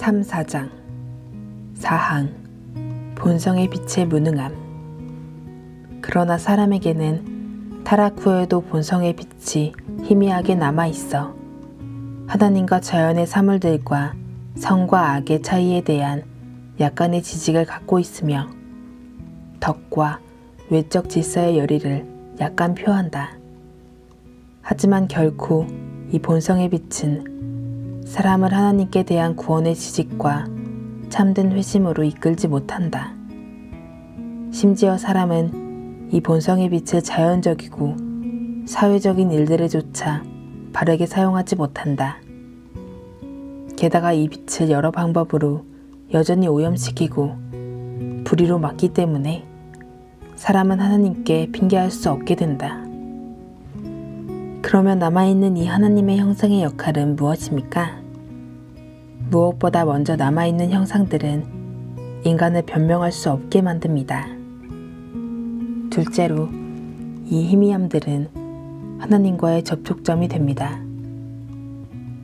(3) 4항 본성의 빛의 무능함. 그러나 사람에게는 타락 후에도 본성의 빛이 희미하게 남아있어 하나님과 자연의 사물들과 선과 악의 차이에 대한 약간의 지식을 갖고 있으며 덕과 외적 질서의 열의를 약간 표한다. 하지만 결코 이 본성의 빛은 사람을 하나님께 대한 구원의 지식과 참된 회심으로 이끌지 못한다. 심지어 사람은 이 본성의 빛을 자연적이고 사회적인 일들에조차 바르게 사용하지 못한다. 게다가 이 빛을 여러 방법으로 여전히 오염시키고 불의로 막기 때문에 사람은 하나님께 핑계할 수 없게 된다. 그러면 남아있는 이 하나님의 형상의 역할은 무엇입니까? 무엇보다 먼저 남아있는 형상들은 인간을 변명할 수 없게 만듭니다. 둘째로 이 희미함들은 하나님과의 접촉점이 됩니다.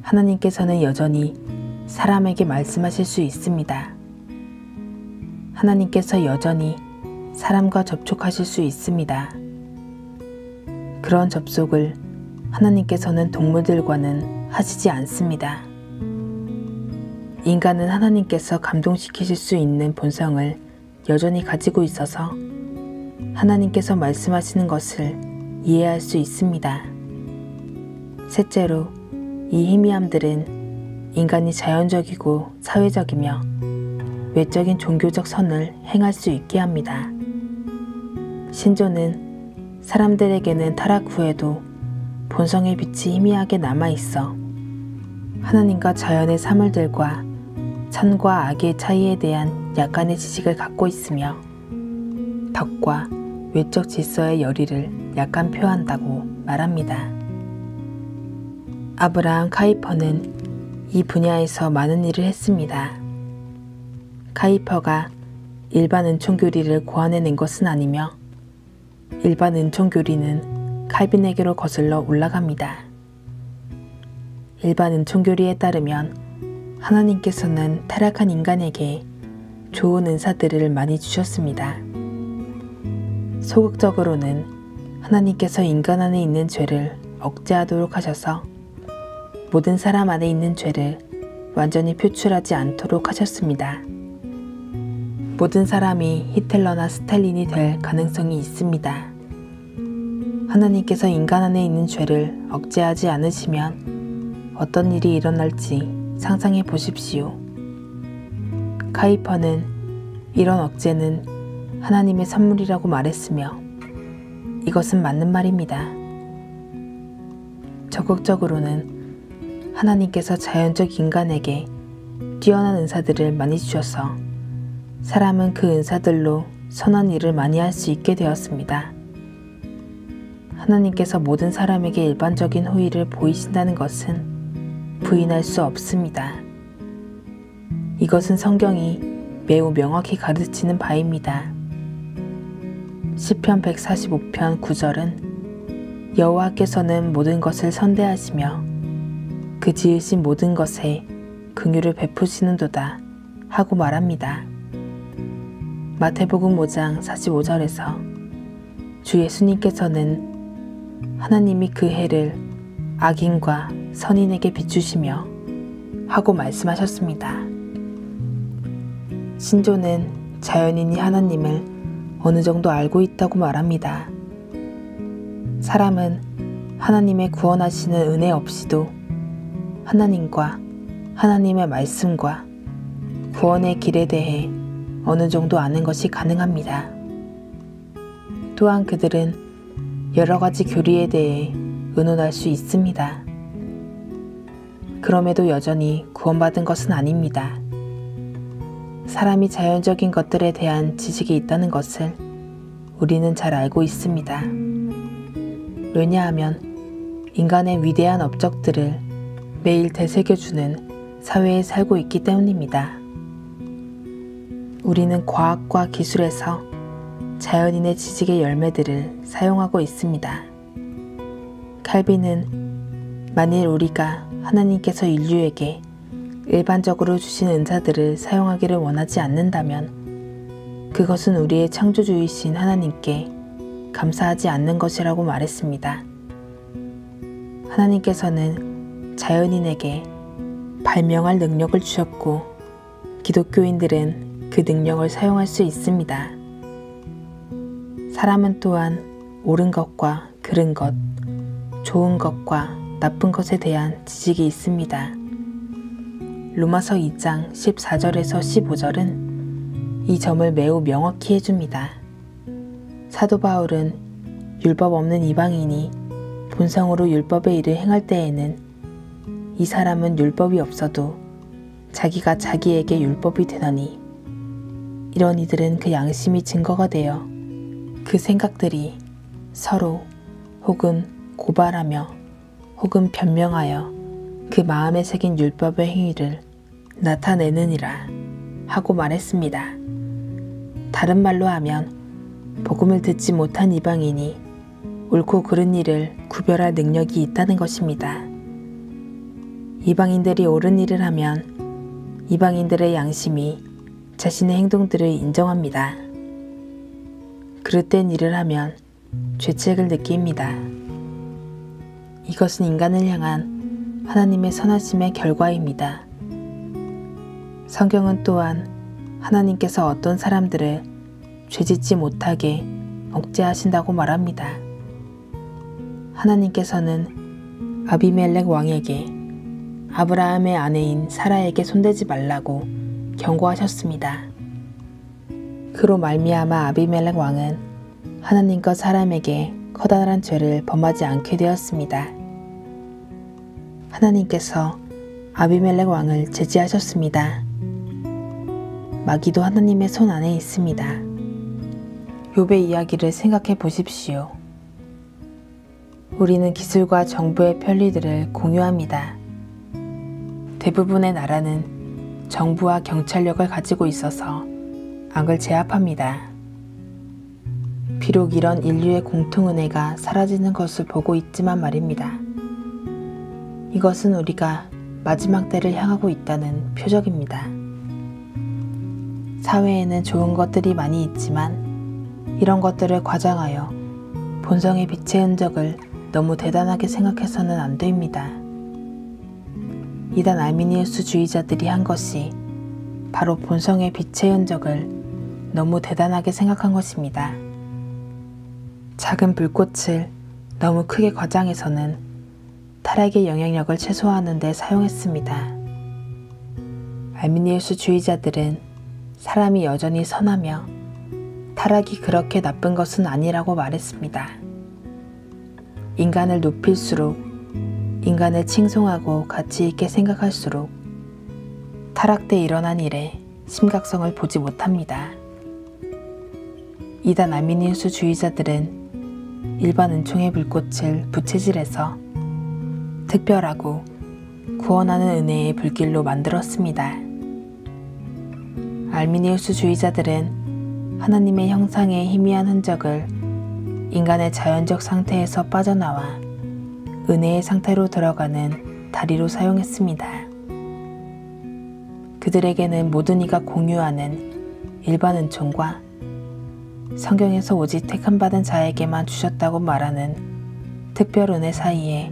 하나님께서는 여전히 사람에게 말씀하실 수 있습니다. 하나님께서 여전히 사람과 접촉하실 수 있습니다. 그런 접속을 하나님께서는 동물들과는 하시지 않습니다. 인간은 하나님께서 감동시키실 수 있는 본성을 여전히 가지고 있어서 하나님께서 말씀하시는 것을 이해할 수 있습니다. 셋째로 이 희미함들은 인간이 자연적이고 사회적이며 외적인 종교적 선을 행할 수 있게 합니다. 신조는 사람들에게는 타락 후에도 본성의 빛이 희미하게 남아있어 하나님과 자연의 사물들과 선과 악의 차이에 대한 약간의 지식을 갖고 있으며 덕과 외적 질서의 열의를 약간 표한다고 말합니다. 아브라함 카이퍼는 이 분야에서 많은 일을 했습니다. 카이퍼가 일반 은총교리를 고안해낸 것은 아니며 일반 은총교리는 칼빈에게로 거슬러 올라갑니다. 일반 은총교리에 따르면 하나님께서는 타락한 인간에게 좋은 은사들을 많이 주셨습니다. 소극적으로는 하나님께서 인간 안에 있는 죄를 억제하도록 하셔서 모든 사람 안에 있는 죄를 완전히 표출하지 않도록 하셨습니다. 모든 사람이 히틀러나 스탈린이 될 가능성이 있습니다. 하나님께서 인간 안에 있는 죄를 억제하지 않으시면 어떤 일이 일어날지 상상해 보십시오. 카이퍼는 이런 억제는 하나님의 선물이라고 말했으며 이것은 맞는 말입니다. 적극적으로는 하나님께서 자연적 인간에게 뛰어난 은사들을 많이 주셔서 사람은 그 은사들로 선한 일을 많이 할 수 있게 되었습니다. 하나님께서 모든 사람에게 일반적인 호의를 보이신다는 것은 부인할 수 없습니다. 이것은 성경이 매우 명확히 가르치는 바입니다. 시편 145편 9절은 여호와께서는 모든 것을 선대하시며 그 지으신 모든 것에 긍휼을 베푸시는도다 하고 말합니다. 마태복음 5장 45절에서 주 예수님께서는 하나님이 그 해를 악인과 선인에게 비추시며 하고 말씀하셨습니다. 신조는 자연인이 하나님을 어느 정도 알고 있다고 말합니다. 사람은 하나님의 구원하시는 은혜 없이도 하나님과 하나님의 말씀과 구원의 길에 대해 어느 정도 아는 것이 가능합니다. 또한 그들은 여러 가지 교리에 대해 의논할 수 있습니다. 그럼에도 여전히 구원받은 것은 아닙니다. 사람이 자연적인 것들에 대한 지식이 있다는 것을 우리는 잘 알고 있습니다. 왜냐하면 인간의 위대한 업적들을 매일 되새겨주는 사회에 살고 있기 때문입니다. 우리는 과학과 기술에서 자연인의 지식의 열매들을 사용하고 있습니다. 칼빈은 만일 우리가 하나님께서 인류에게 일반적으로 주신 은사들을 사용하기를 원하지 않는다면 그것은 우리의 창조주이신 하나님께 감사하지 않는 것이라고 말했습니다. 하나님께서는 자연인에게 발명할 능력을 주셨고 기독교인들은 그 능력을 사용할 수 있습니다. 사람은 또한 옳은 것과 그른 것, 좋은 것과 나쁜 것에 대한 지식이 있습니다. 로마서 2장 14절에서 15절은 이 점을 매우 명확히 해줍니다. 사도 바울은 율법 없는 이방인이 본성으로 율법의 일을 행할 때에는 이 사람은 율법이 없어도 자기가 자기에게 율법이 되더니 이런 이들은 그 양심이 증거가 되어 그 생각들이 서로 혹은 고발하며 혹은 변명하여 그 마음에 새긴 율법의 행위를 나타내느니라 하고 말했습니다. 다른 말로 하면 복음을 듣지 못한 이방인이 옳고 그른 일을 구별할 능력이 있다는 것입니다. 이방인들이 옳은 일을 하면 이방인들의 양심이 자신의 행동들을 인정합니다. 그릇된 일을 하면 죄책을 느낍니다. 이것은 인간을 향한 하나님의 선하심의 결과입니다. 성경은 또한 하나님께서 어떤 사람들을 죄짓지 못하게 억제하신다고 말합니다. 하나님께서는 아비멜렉 왕에게 아브라함의 아내인 사라에게 손대지 말라고 경고하셨습니다. 그로 말미암아 아비멜렉 왕은 하나님과 사람에게 커다란 죄를 범하지 않게 되었습니다. 하나님께서 아비멜렉 왕을 제지하셨습니다. 마귀도 하나님의 손 안에 있습니다. 욥의 이야기를 생각해 보십시오. 우리는 기술과 정부의 편리들을 공유합니다. 대부분의 나라는 정부와 경찰력을 가지고 있어서 악을 제압합니다. 비록 이런 인류의 공통은혜가 사라지는 것을 보고 있지만 말입니다. 이것은 우리가 마지막 때를 향하고 있다는 표적입니다. 사회에는 좋은 것들이 많이 있지만 이런 것들을 과장하여 본성의 빛의 흔적을 너무 대단하게 생각해서는 안 됩니다. 이단 아르미니우스주의자들이 한 것이 바로 본성의 빛의 흔적을 너무 대단하게 생각한 것입니다. 작은 불꽃을 너무 크게 과장해서는 타락의 영향력을 최소화하는 데 사용했습니다. 아르미니우스주의자들은 사람이 여전히 선하며 타락이 그렇게 나쁜 것은 아니라고 말했습니다. 인간을 높일수록, 인간을 칭송하고 가치 있게 생각할수록 타락 때 일어난 일의 심각성을 보지 못합니다. 이단 아르미니우스주의자들은 일반 은총의 불꽃을 부채질해서 특별하고 구원하는 은혜의 불길로 만들었습니다. 아르미니우스주의자들은 하나님의 형상의 희미한 흔적을 인간의 자연적 상태에서 빠져나와 은혜의 상태로 들어가는 다리로 사용했습니다. 그들에게는 모든 이가 공유하는 일반 은총과 성경에서 오직 택함받은 자에게만 주셨다고 말하는 특별 은혜 사이에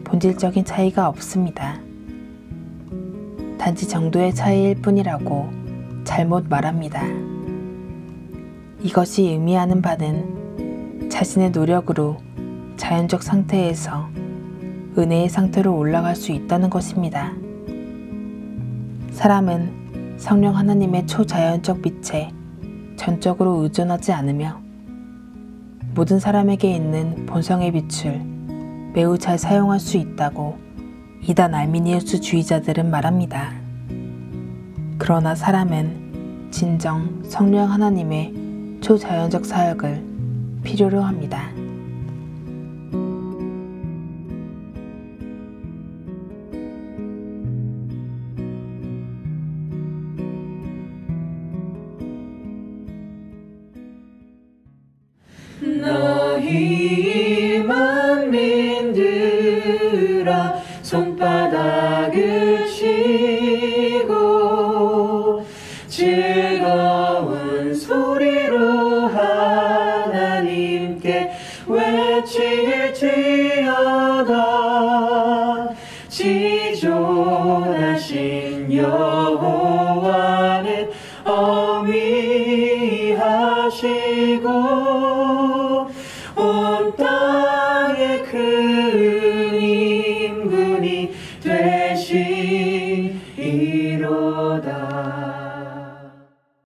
본질적인 차이가 없습니다. 단지 정도의 차이일 뿐이라고 잘못 말합니다. 이것이 의미하는 바는 자신의 노력으로 자연적 상태에서 은혜의 상태로 올라갈 수 있다는 것입니다. 사람은 성령 하나님의 초자연적 빛에 전적으로 의존하지 않으며 모든 사람에게 있는 본성의 빛을 매우 잘 사용할 수 있다고 이단 아르미니우스주의자들은 말합니다. 그러나 사람은 진정 성령 하나님의 초자연적 사역을 필요로 합니다. 너희 만민들아 손바닥을 치고 즐거운 소리로 하나님께 외칠지어다. 지존하신 여호와는 어미하시고